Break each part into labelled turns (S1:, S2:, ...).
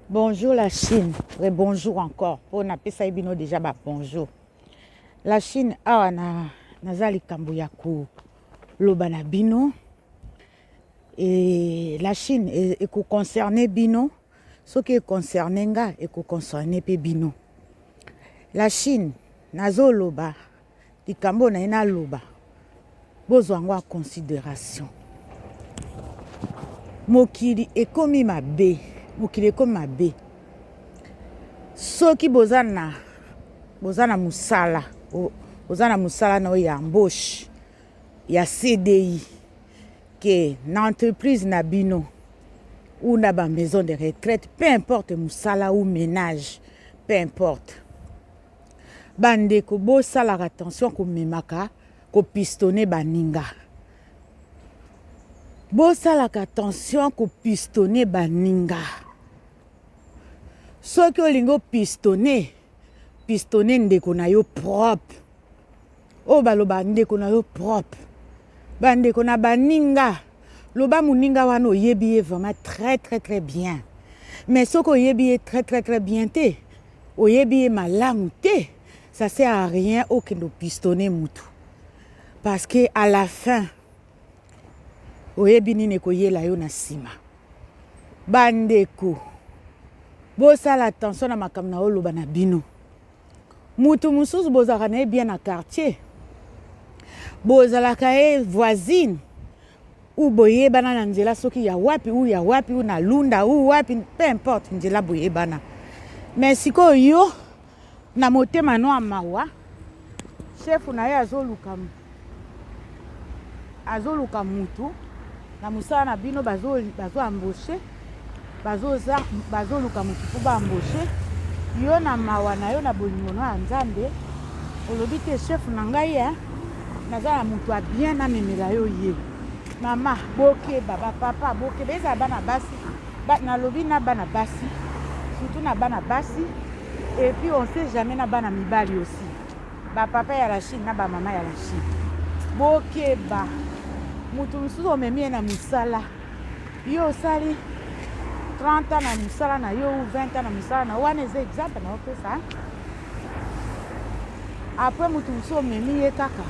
S1: Bonjour la Chine, bonjour encore. On appelle ça bino déjà bonjour. La Chine awa naza likambo ya loba na bino et la Chine eko concerné bino, ce qui est concerné nga eko concerné pe bino. La Chine nazo loba likambo na ina loba bozwango a considération. Mokili ekomi mabe. Mokili ekomi mabe. Soki bozana musala, bozana musala na ya embauche ya CDI que na entreprise na bino ou na ba maison de retraite, peu importe musala ou ménage, peu importe. Bandeko bosala attention ko memaka ko pistonner baninga. Bosalaka attention ko pistonner baninga. Soki olingo pistonner ndeko na yo propre. O baloba ndeko na yo propre. Bandeko na baninga. Loba muninga wana oyebi vraiment très bien. Mais soko oyebi très bien te, oyebi malamu te, ça sert à rien okendo pistonner mutu. Parce que à la fin oyebi nini koyela yo na sima. Bandeko bosala attention na makambo na oloba na bino. Mutu mususu bozalaka na ye bien na quartier. Bozalaka ye voisine. Ou boyebana na nzela soki ya wapi ou na lunda ou wapi, peu importe nzela boyebana. Mais siko yo na motema no amawa chef na ye azoluka mutu na musala na bino bazo embaucher bazoluka mutu po ba embaucher yo na mawa na yo na bolingo no ya Nzambe olobi te chef na ngai ya nazala mutu a bien na memela yo ye mama boke baba papa boke beza bana basi na lobi na bana basi surtout na bana basi et puis on sait jamais na bana mibali aussi ba papa ya la Chine na ba mama ya la Chine boke ba mutu mususu omemie na musala yo osali 30 ans na musala na yo ou 20 ans na musala na wana eza exemple na opesa. Après mutu mususu omemi ye kaka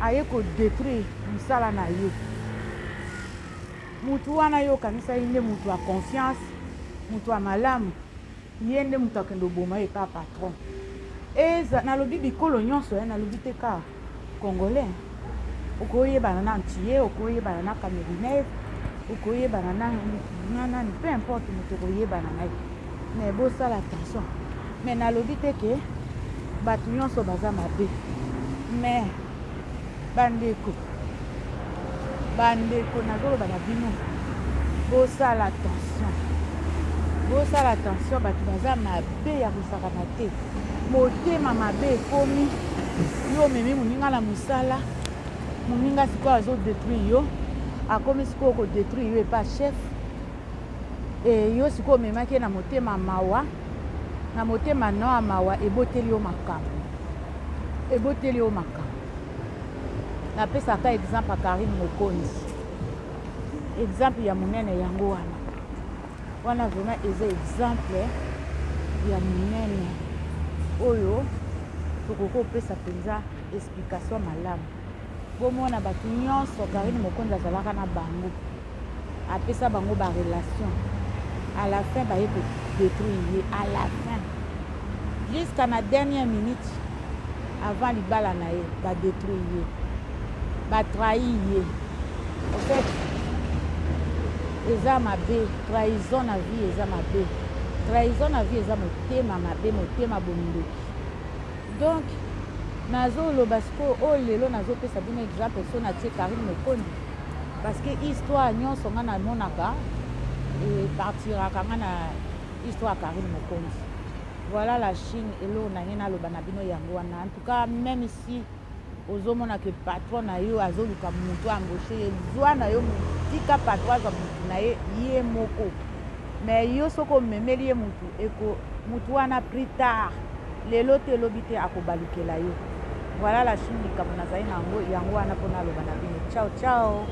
S1: aye ko détruire musala na yo. Mutu wana yo kanisa inde mutu a confiance, mutu a malamu, yende mutu akendo boma ye ka patron. Eza na lobi bikolo nyonso na lobi te ka congolais. Okoye banana entier, okoye banana camerounais, okoye banana nani, peu importe mutu okoye banana. Mais bosala attention. Mais na lobi te ke batu nyonso baza mabe. Mais bandeko nazoloba na bino bosala attention batu baza mabe ya kosakana te. Motema mabe ekomi yo memi moninga na musala moninga sikoyo azodétruire yo akomi sikoyo kodétruire yo epa chef e yo sikoyo omemaki na motema mawa na motema no ya mawa eboteli yo makambo. Napesaka exemple ya Karim Mokonzi, exemple ya munene yango wana vraiment eza exemple ya munene oyo tokoko pesa penza explication malamu. Bomona batu nyonso Karim Mokonzi azalaka na bango apesa bango ba relation à la fin baye ko détruire à la fin jusqu'à na dernière minute avant libala na ye ba détruire ba trahir. En fait, eza mabe, trahison na vie eza mabe. Trahison na vie eza motema mabe, motema bondoki. Donc, nazo loba siko o lelo nazo pesa bino exemple so na tie Karim Mokonzi parce que histoire nyonso nga na monaka et partiraka nga na histoire Karim Mokonzi. Voilà la Chine elo na ngena loba na bino yango wana. En tout cas, même ici ozomona ke patron na yo azoluka mutu embauché zwa na yo tika patron za mutu na ye moko. Mais yo soko memeli ye mutu eko mutu wana plus tard lelo te lobi te akobalukela yo. Voilà la Chine likambo nazali nango yango wana pona loba na bino. Ciao.